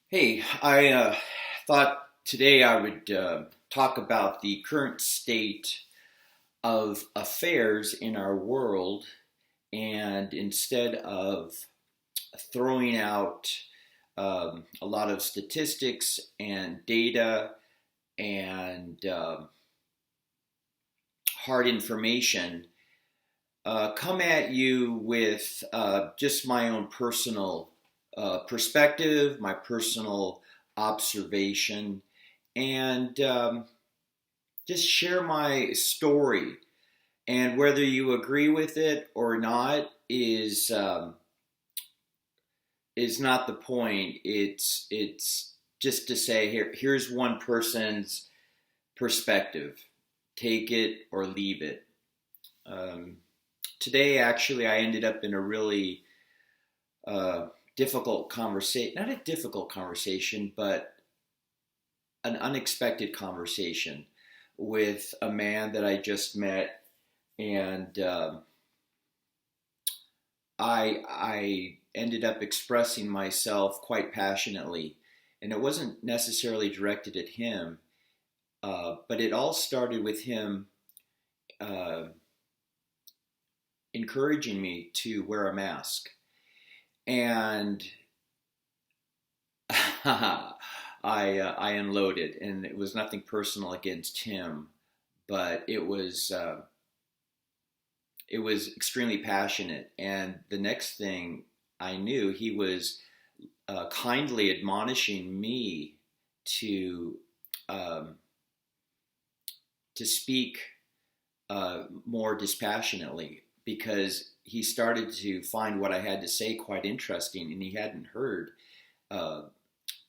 Hey, I thought today I would talk about the current state of affairs in our world, and instead of throwing out a lot of statistics and data and hard information, come at you with just my own personal perspective, my personal observation, and just share my story. And whether you agree with it or not is not the point. It's just to say here's one person's perspective. Take it or leave it. Um, Today, actually, I ended up in a really difficult conversation. Not a difficult conversation, but an unexpected conversation with a man that I just met, and I ended up expressing myself quite passionately, and it wasn't necessarily directed at him, but it all started with him uh, encouraging me to wear a mask, and I unloaded, and it was nothing personal against him, but it was extremely passionate. And the next thing I knew, he was kindly admonishing me to um, to speak more dispassionately, because he started to find what I had to say quite interesting, and he hadn't heard uh,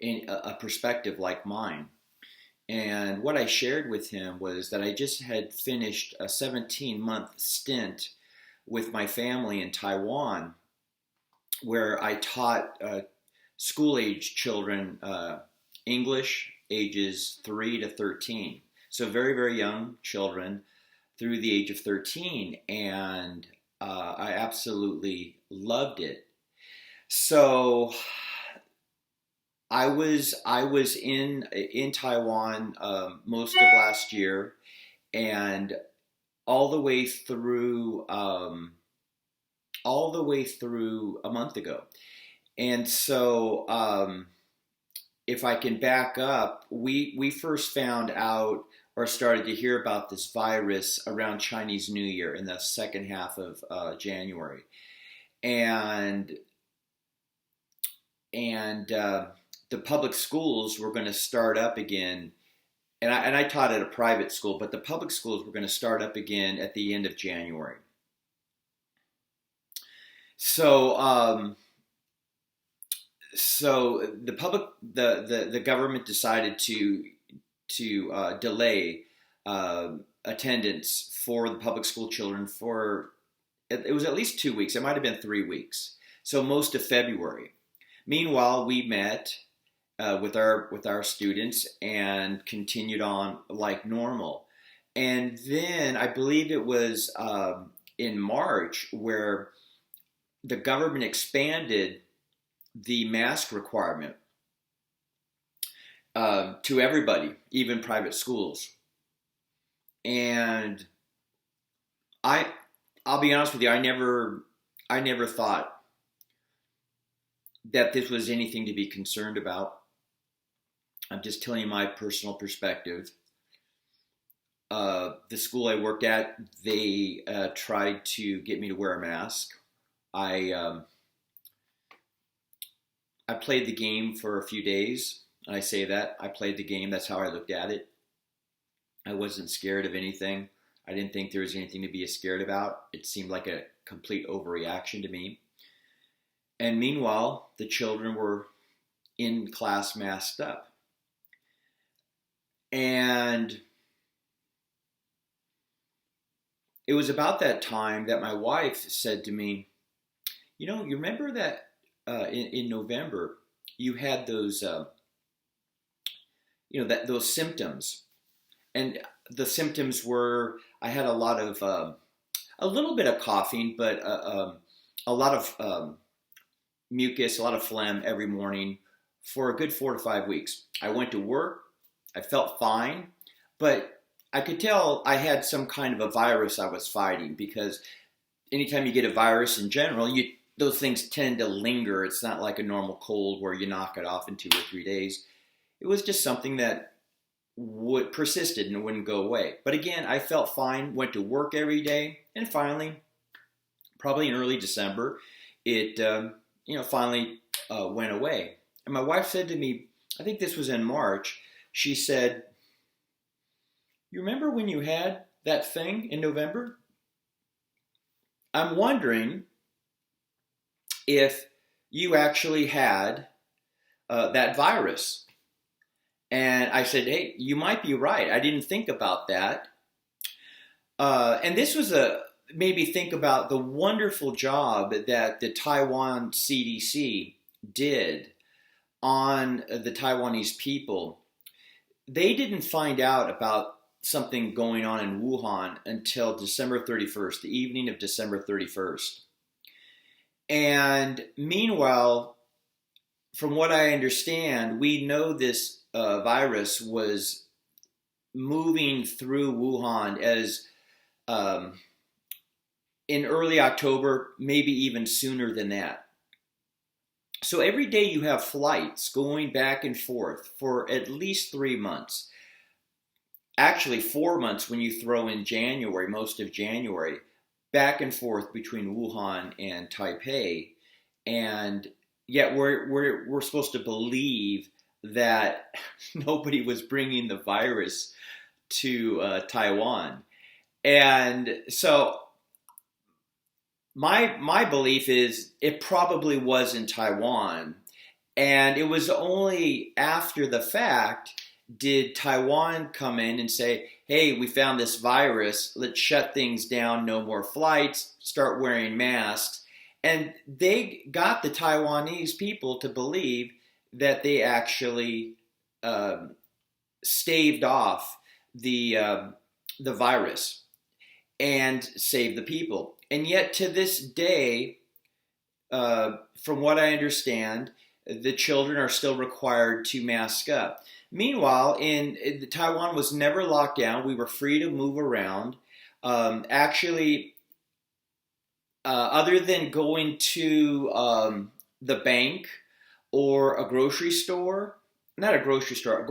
in a perspective like mine. And what I shared with him was that I just had finished a 17-month stint with my family in Taiwan, where I taught school age children English ages 3 to 13. So very, very young children through the age of 13. And I absolutely loved it. So I was in Taiwan most of last year, and all the way through a month ago. And so, if I can back up, we first found out or started to hear about this virus around Chinese New Year in the second half of January, and and the public schools were going to start up again. And I taught at a private school, but the public schools were going to start up again at the end of January. So so the government decided to delay attendance for the public school children for it was at least 2 weeks. It might have been 3 weeks. So most of February. Meanwhile, we met with our students and continued on like normal. And then I believe it was in March where the government expanded the mask requirement to everybody, even private schools. And I, I'll be honest with you, I never thought that this was anything to be concerned about. I'm just telling you my personal perspective. The school I worked at, they tried to get me to wear a mask. I I played the game for a few days. I say that I played the game. That's how I looked at it. I wasn't scared of anything. I didn't think there was anything to be scared about. It seemed like a complete overreaction to me. And meanwhile, the children were in class masked up. And it was about that time that my wife said to me, you remember that in November you had those, that those symptoms, and the symptoms were I had a little bit of coughing, but a lot of mucus, a lot of phlegm every morning for a good 4 to 5 weeks. I went to work. I felt fine, but I could tell I had some kind of a virus I was fighting, because anytime you get a virus in general, those things tend to linger. It's not like a normal cold where you knock it off in 2 or 3 days. It was just something that persisted and wouldn't go away. But again, I felt fine, went to work every day, and finally, probably in early December, it finally went away. And my wife said to me, I think this was in March, she said, "You remember when you had that thing in November? I'm wondering if you actually had that virus." And I said, "Hey, you might be right. I didn't think about that." And this was made me think about the wonderful job that the Taiwan CDC did on the Taiwanese people. They didn't find out about something going on in Wuhan until December 31st, the evening of December 31st. And meanwhile, from what I understand, we know this virus was moving through Wuhan as in early October, maybe even sooner than that. So every day you have flights going back and forth for at least 3 months. Actually, 4 months when you throw in January, most of January, back and forth between Wuhan and Taipei. And yet we're supposed to believe that nobody was bringing the virus to Taiwan. And so my belief is it probably was in Taiwan, and it was only after the fact did Taiwan come in and say, "Hey, we found this virus, let's shut things down, no more flights, start wearing masks." And they got the Taiwanese people to believe that they actually staved off the virus and saved the people. And yet to this day, from what I understand, the children are still required to mask up. Meanwhile, Taiwan was never locked down. We were free to move around. Actually, other than going to the bank or a grocery store, not a grocery store,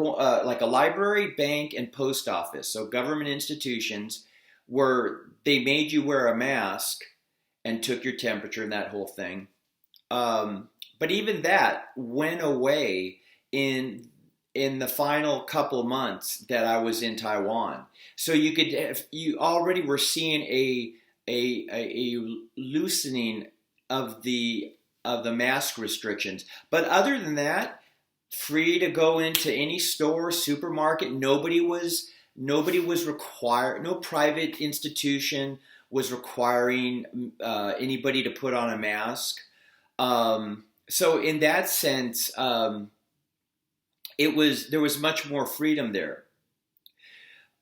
like a library, bank, and post office, so government institutions where they made you wear a mask and took your temperature and that whole thing. But even that went away in the final couple months that I was in Taiwan. So you already were seeing a loosening of the mask restrictions. But other than that, free to go into any store, supermarket. Nobody was required. No private institution was requiring anybody to put on a mask. So in that sense, there was much more freedom there.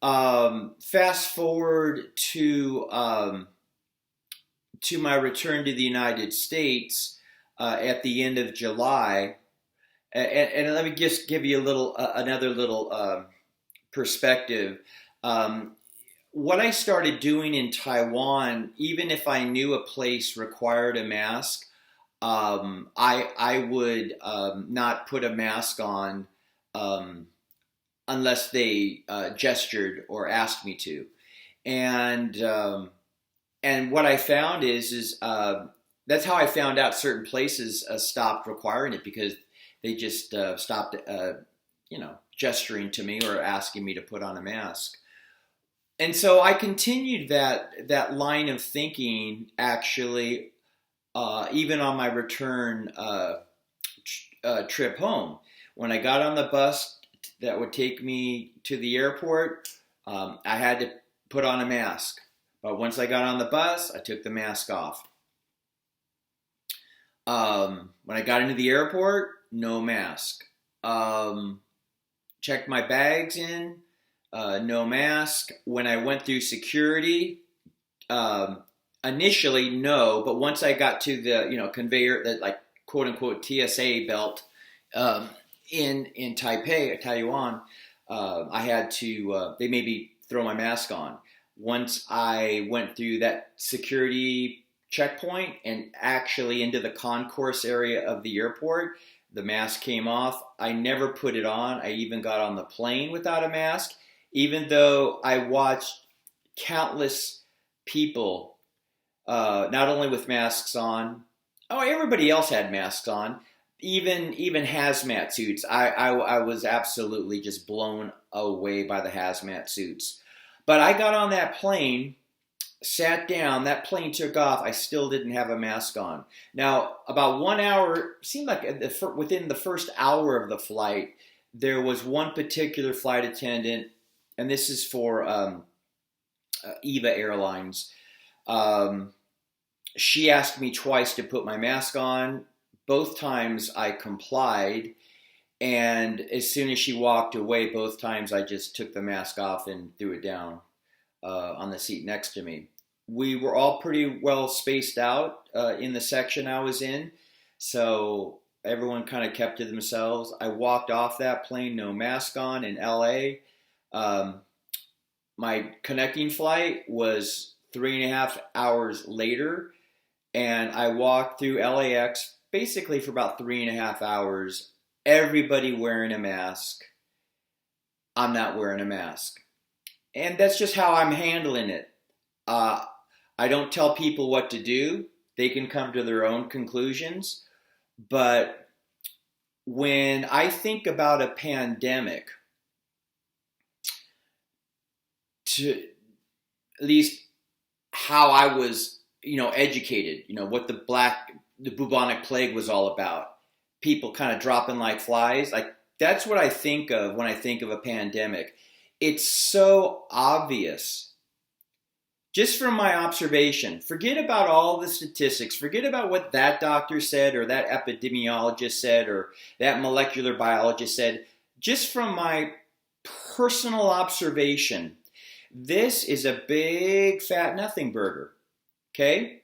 Fast forward to my return to the United States at the end of July, and let me just give you another little perspective. What I started doing in Taiwan, even if I knew a place required a mask, I would not put a mask on unless they gestured or asked me to. And what I found is that's how I found out certain places stopped requiring it, because they just stopped gesturing to me or asking me to put on a mask. And so I continued that line of thinking, actually, even on my return trip home. When I got on the bus that would take me to the airport, I had to put on a mask. But once I got on the bus, I took the mask off. When I got into the airport, no mask. Checked my bags in, no mask. When I went through security, initially no, but once I got to the conveyor, that like quote unquote TSA belt Um, in Taipei, Taiwan, I had to. They made me throw my mask on. Once I went through that security checkpoint and actually into the concourse area of the airport, the mask came off. I never put it on. I even got on the plane without a mask, even though I watched countless people, not only with masks on. Oh, everybody else had masks on. Even hazmat suits. I was absolutely just blown away by the hazmat suits. But I got on that plane, sat down, that plane took off. I still didn't have a mask on. Now, about 1 hour, seemed like within the first hour of the flight, there was one particular flight attendant, and this is for EVA Airlines. Um, she asked me twice to put my mask on. Both times I complied. And as soon as she walked away, both times I just took the mask off and threw it down on the seat next to me. We were all pretty well spaced out in the section I was in. So everyone kind of kept to themselves. I walked off that plane, no mask on, in LA. Um, my connecting flight was 3.5 hours later, and I walked through LAX basically for about 3.5 hours. Everybody wearing a mask. I'm not wearing a mask. And that's just how I'm handling it. I don't tell people what to do. They can come to their own conclusions. But when I think about a pandemic, to at least how I was, educated, what the bubonic plague was all about. People kind of dropping like flies. Like, that's what I think of when I think of a pandemic. It's so obvious. Just from my observation, forget about all the statistics, forget about what that doctor said or that epidemiologist said or that molecular biologist said. Just from my personal observation, this is a big fat nothing burger. Okay?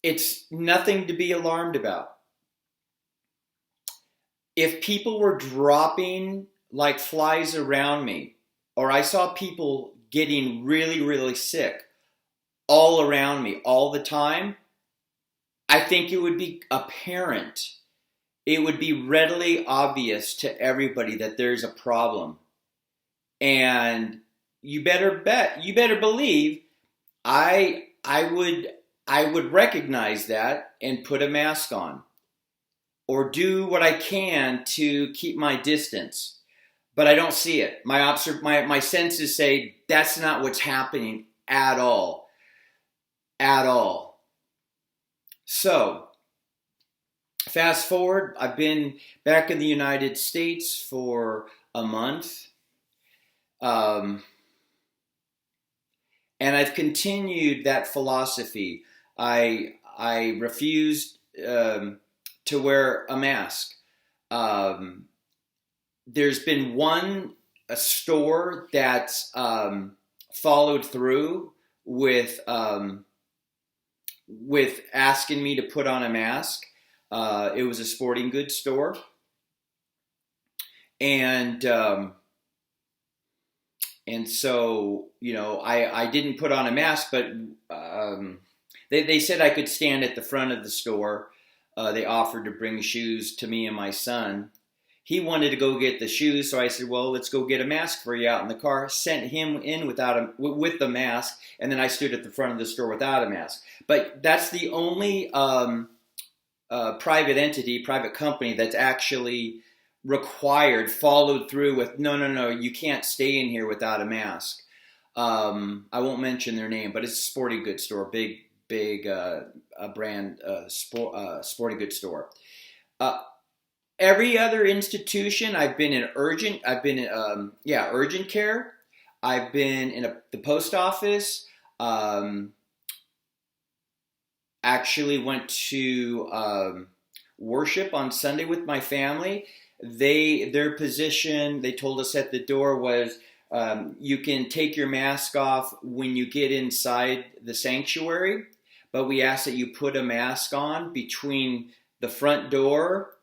It's nothing to be alarmed about. If people were dropping like flies around me, or I saw people getting really, really sick all around me all the time, I think it would be apparent. It would be readily obvious to everybody that there's a problem. And you better believe I would recognize that and put a mask on or do what I can to keep my distance. But I don't see it. My senses say that's not what's happening at all. At all. So, fast forward, I've been back in the United States for a month. And I've continued that philosophy. I refused to wear a mask. There's been a store that's followed through with asking me to put on a mask. It was a sporting goods store, and so I didn't put on a mask, but they said I could stand at the front of the store. They offered to bring shoes to me and my son. He wanted to go get the shoes, so I said, well, let's go get a mask for you out in the car. Sent him in with the mask, and then I stood at the front of the store without a mask. But that's the only private company that's actually followed through with, no, you can't stay in here without a mask. I won't mention their name, but it's a sporting goods store, big brand sporting goods store. Every other institution, I've been in urgent care. I've been in the post office. Actually went to worship on Sunday with my family. Their position, they told us at the door, was you can take your mask off when you get inside the sanctuary, but we ask that you put a mask on between the front door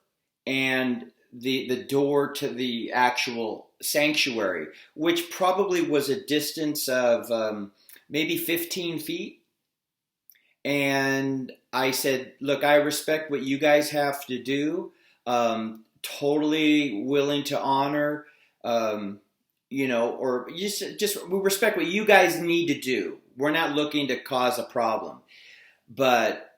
and the door to the actual sanctuary, which probably was a distance of maybe 15 feet. And I said, look, I respect what you guys have to do. Totally willing to honor, or just we respect what you guys need to do. We're not looking to cause a problem, but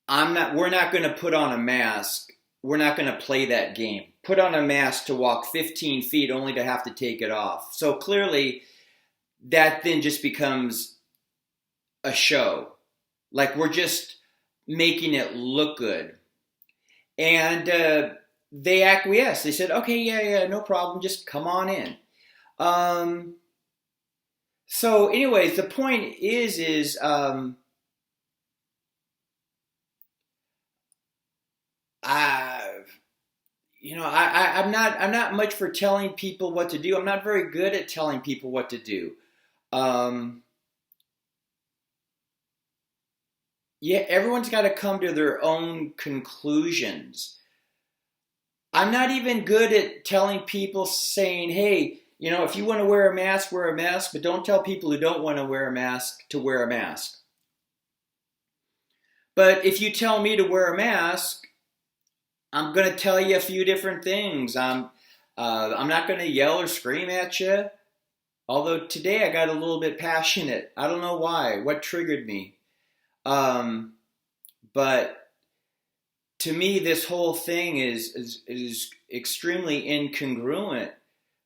we're not going to put on a mask. We're not going to play that game. Put on a mask to walk 15 feet only to have to take it off. So clearly that then just becomes a show. Like we're just making it look good. And they acquiesced. They said, okay, yeah, no problem. Just come on in. So anyways, the point is I'm not much for telling people what to do. I'm not very good at telling people what to do. Everyone's got to come to their own conclusions. I'm not even good at telling people, saying, hey, if you want to wear a mask, but don't tell people who don't want to wear a mask to wear a mask. But if you tell me to wear a mask, I'm going to tell you a few different things. I'm not going to yell or scream at you. Although today I got a little bit passionate. I don't know why. What triggered me? But to me, this whole thing is extremely incongruent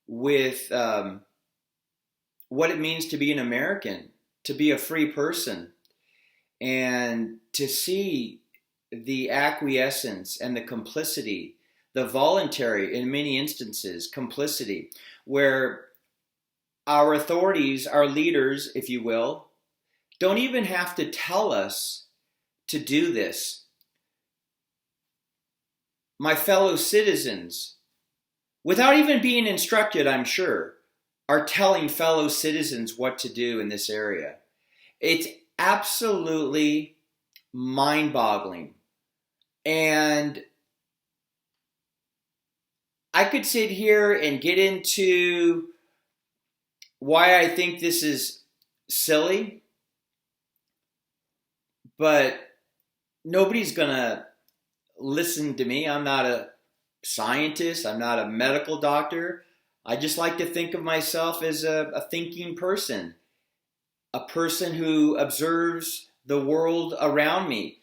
with what it means to be an American, to be a free person, and to see the acquiescence and the complicity, the voluntary, in many instances, complicity, where our authorities, our leaders, if you will, don't even have to tell us to do this. My fellow citizens, without even being instructed, I'm sure, are telling fellow citizens what to do in this area. It's absolutely mind-boggling. And I could sit here and get into why I think this is silly, but nobody's going to listen to me. I'm not a scientist. I'm not a medical doctor. I just like to think of myself as a thinking person, a person who observes the world around me,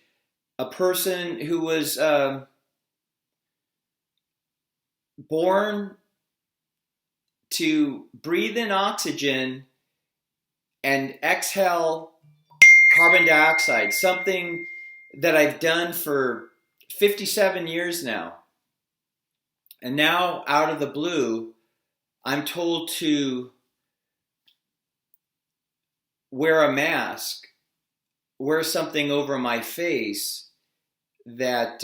a person who was born to breathe in oxygen and exhale carbon dioxide, something that I've done for 57 years now. And now, out of the blue, I'm told to wear a mask, wear something over my face that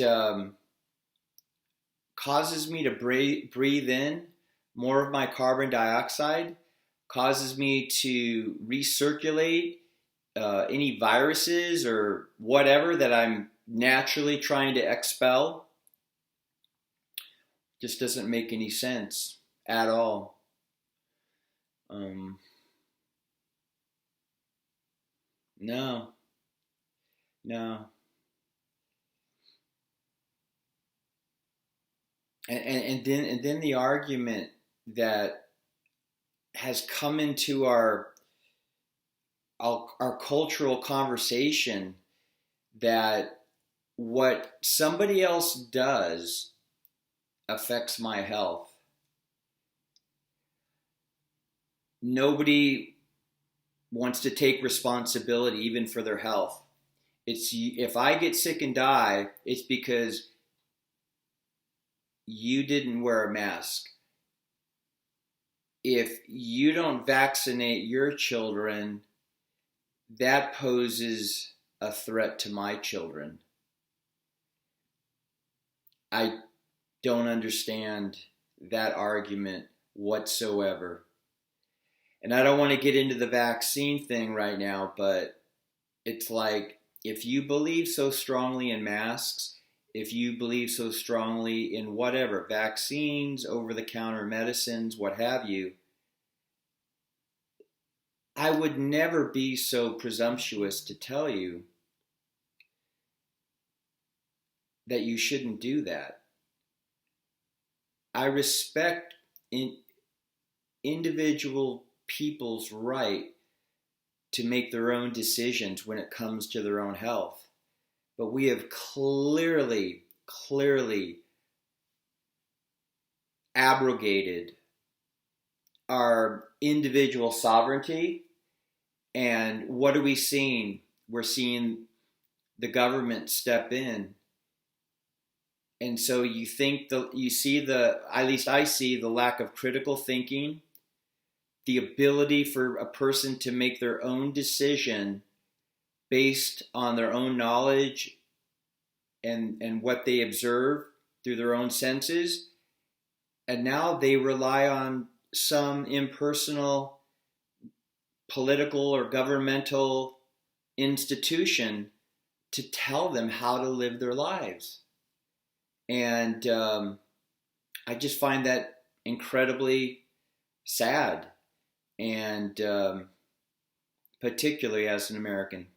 causes me to breathe in more of my carbon dioxide, causes me to recirculate any viruses or whatever that I'm naturally trying to expel. Just doesn't make any sense at all. No. And then the argument that has come into our cultural conversation, that what somebody else does affects my health. Nobody wants to take responsibility even for their health. If I get sick and die, it's because you didn't wear a mask. If you don't vaccinate your children, that poses a threat to my children. I don't understand that argument whatsoever. And I don't want to get into the vaccine thing right now, but it's like, if you believe so strongly in masks, if you believe so strongly in whatever, vaccines, over-the-counter medicines, what have you, I would never be so presumptuous to tell you that you shouldn't do that. I respect individual people's right to make their own decisions when it comes to their own health. But we have clearly abrogated our individual sovereignty. And what are we seeing? We're seeing the government step in. And so you see at least I see the lack of critical thinking, the ability for a person to make their own decision based on their own knowledge and what they observe through their own senses. And now they rely on some impersonal political or governmental institution to tell them how to live their lives. And I just find that incredibly sad, and particularly as an American.